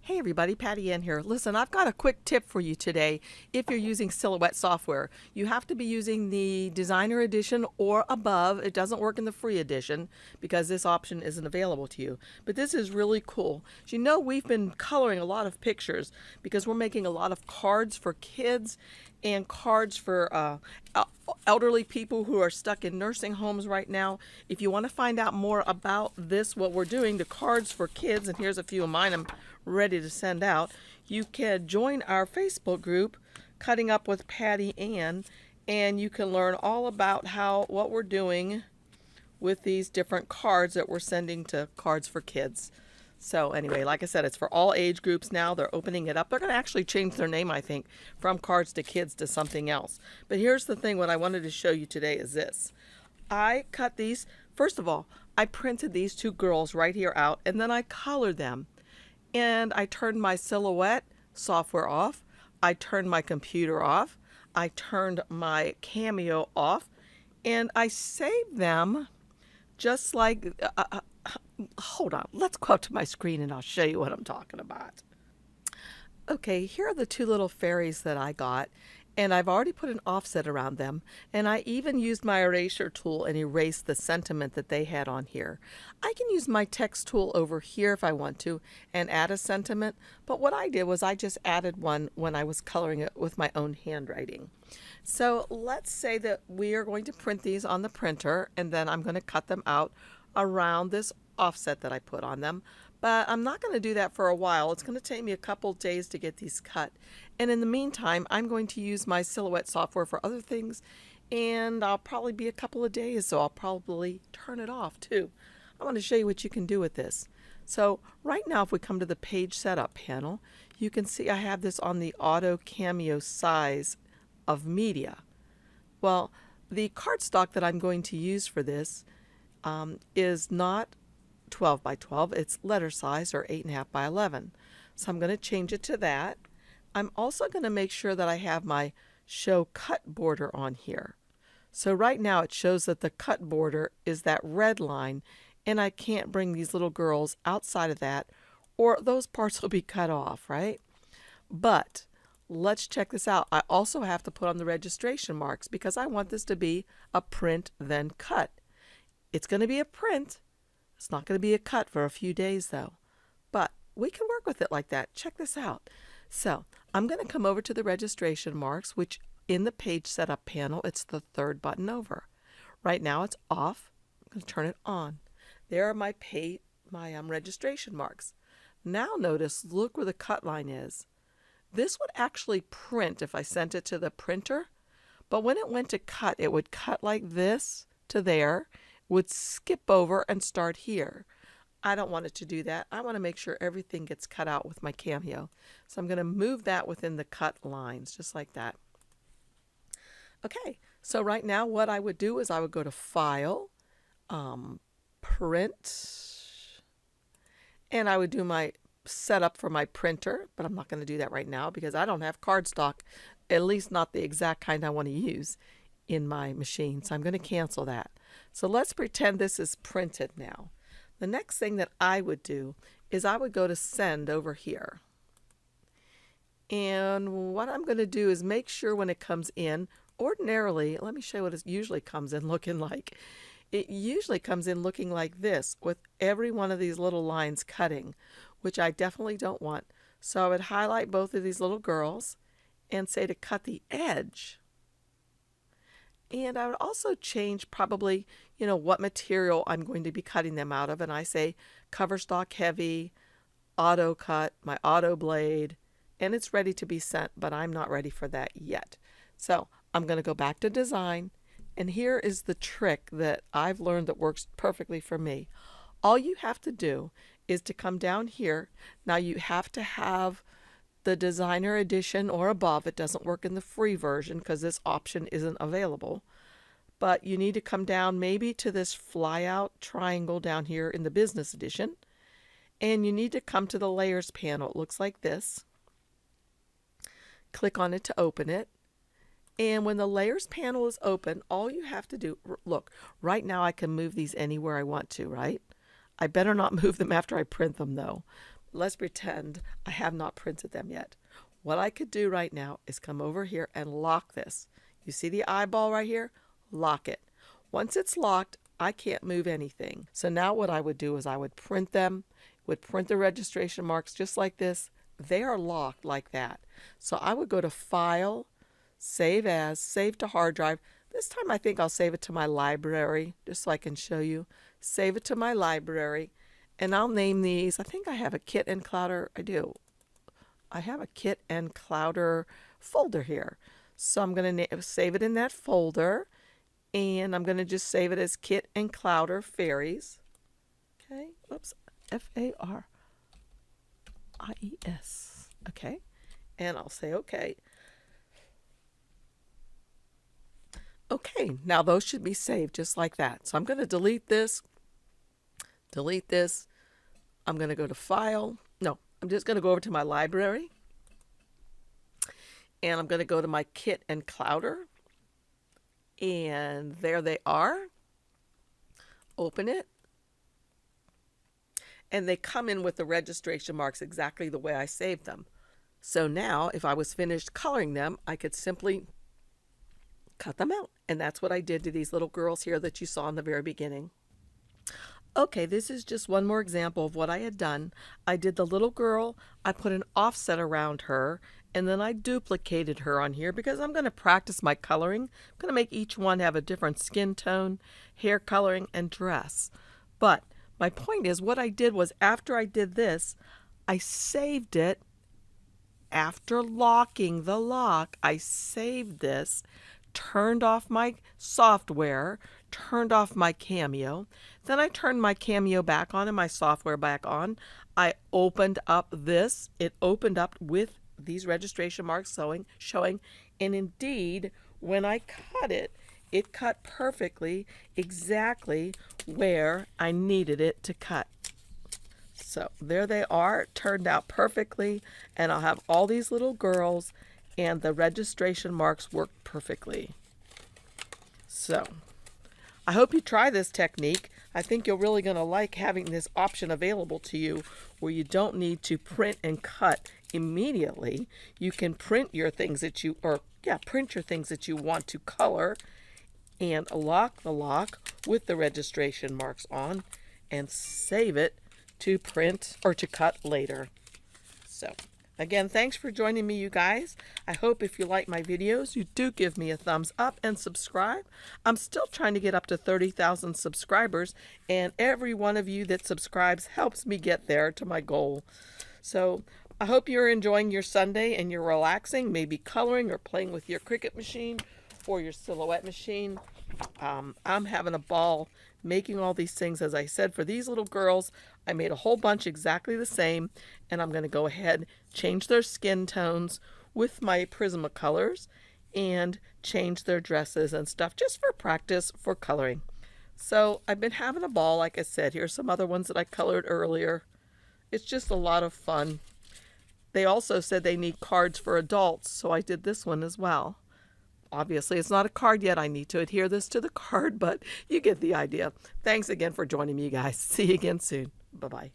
Hey everybody, Patty Ann here. Listen, I've got a quick tip for you today if you're using Silhouette software. You have to be using the Designer Edition or above. It doesn't work in the free edition because this option isn't available to you. But this is really cool. As you know, we've been coloring a lot of pictures because we're making a lot of cards for kids and cards for elderly people who are stuck in nursing homes right now. If you want to find out more about this, what we're doing, the cards for kids, and here's a few of mine I'm ready to send out, you can join our Facebook group, Cutting Up with Patty Ann, and you can learn all about what we're doing with these different cards that we're sending to Cards for Kids. So anyway, like I said, it's for all age groups now. They're opening it up. They're going to actually change their name, I think, from Cards to Kids to something else. But here's the thing, what I wanted to show you today is this. I cut these, first of all, I printed these two girls right here out, and then I colored them. And I turned my Silhouette software off. I turned my computer off. I turned my Cameo off. And I saved them just like... hold on. Let's go up to my screen and I'll show you what I'm talking about. Okay, here are the two little fairies that I got. And I've already put an offset around them. And I even used my eraser tool and erased the sentiment that they had on here. I can use my text tool over here if I want to and add a sentiment. But what I did was I just added one when I was coloring it with my own handwriting. So let's say that we are going to print these on the printer, and then I'm going to cut them out around this offset that I put on them. But I'm not going to do that for a while. It's going to take me a couple days to get these cut. And in the meantime, I'm going to use my Silhouette software for other things, and I'll probably be a couple of days, so I'll probably turn it off too. I want to show you what you can do with this. So right now, if we come to the page setup panel, you can see I have this on the auto cameo size of media. Well, the cardstock that I'm going to use for this is not 12 by 12, it's letter size, or 8.5 by 11. So I'm going to change it to that. I'm also going to make sure that I have my show cut border on here. So right now it shows that the cut border is that red line, and I can't bring these little girls outside of that, or those parts will be cut off, right? But let's check this out. I also have to put on the registration marks because I want this to be a print then cut. It's going to be a print. It's not going to be a cut for a few days though, but we can work with it like that. Check this out. So I'm going to come over to the registration marks, which in the page setup panel, it's the third button over. Right now it's off. I'm going to turn it on. There are my registration marks. Now notice, look where the cut line is. This would actually print if I sent it to the printer, but when it went to cut, it would cut like this to there, would skip over and start here. I don't want it to do that. I want to make sure everything gets cut out with my Cameo. So I'm going to move that within the cut lines, just like that. Okay, so right now what I would do is I would go to File, Print, and I would do my setup for my printer, but I'm not going to do that right now because I don't have cardstock, at least not the exact kind I want to use in my machine. So I'm going to cancel that. So let's pretend this is printed now. The next thing that I would do is I would go to Send over here. And what I'm going to do is make sure when it comes in, ordinarily, let me show you what it usually comes in looking like. It usually comes in looking like this with every one of these little lines cutting, which I definitely don't want. So I would highlight both of these little girls and say to cut the edge. And I would also change probably, what material I'm going to be cutting them out of. And I say cover stock heavy, auto cut, my auto blade, and it's ready to be sent, but I'm not ready for that yet. So I'm going to go back to design. And here is the trick that I've learned that works perfectly for me. All you have to do is to come down here. Now you have to have the Designer Edition or above. It doesn't work in the free version because this option isn't available. But you need to come down maybe to this flyout triangle down here in the Business Edition. And you need to come to the Layers panel. It looks like this. Click on it to open it. And when the Layers panel is open, all you have to do, look, right now I can move these anywhere I want to, right? I better not move them after I print them though. let's pretend I have not printed them yet. What I could do right now is come over here and lock this. You see the eyeball right here? Lock it. Once it's locked, I can't move anything. So now what I would do is I would print them, would print the registration marks just like this. They are locked like that. So I would go to File, Save As, Save to Hard Drive. This time I think I'll save it to my library, just so I can show you. Save it to my library, and I'll name these. I think I have a Kit and Clowder. I do. I have a Kit and Clowder folder here. So I'm going to save it in that folder, and I'm going to just save it as Kit and Clowder Fairies. Okay, oops, Fairies. Okay, and I'll say okay. Okay, now those should be saved just like that. So I'm going to delete this. I'm going to go to File. No, I'm just going to go over to my library. And I'm going to go to my Kit and Clowder. And there they are. Open it. And they come in with the registration marks exactly the way I saved them. So now, if I was finished coloring them, I could simply cut them out. And that's what I did to these little girls here that you saw in the very beginning. Okay, this is just one more example of what I had done. I did the little girl, I put an offset around her, and then I duplicated her on here because I'm going to practice my coloring. I'm going to make each one have a different skin tone, hair coloring, and dress. But my point is, what I did was after I did this, I saved it. After locking the lock, I saved this, turned off my software, turned off my Cameo. Then I turned my Cameo back on and my software back on. I opened up this. It opened up with these registration marks showing. And indeed, when I cut it, it cut perfectly, exactly where I needed it to cut. So there they are, turned out perfectly, and I'll have all these little girls, and the registration marks work perfectly. So I hope you try this technique. I think you're really going to like having this option available to you where you don't need to print and cut immediately. You can print your things that you want to color and lock the lock with the registration marks on and save it to print or to cut later. So again, thanks for joining me, you guys. I hope if you like my videos, you do give me a thumbs up and subscribe. I'm still trying to get up to 30,000 subscribers, and every one of you that subscribes helps me get there to my goal. So I hope you're enjoying your Sunday and you're relaxing, maybe coloring or playing with your Cricut machine or your Silhouette machine. I'm having a ball making all these things. As I said, for these little girls, I made a whole bunch exactly the same, and I'm going to go ahead, change their skin tones with my Prismacolors and change their dresses and stuff just for practice for coloring. So I've been having a ball, like I said. Here's some other ones that I colored earlier. It's just a lot of fun. They also said they need cards for adults, so I did this one as well. Obviously, it's not a card yet. I need to adhere this to the card, but you get the idea. Thanks again for joining me, you guys. See you again soon. Bye-bye.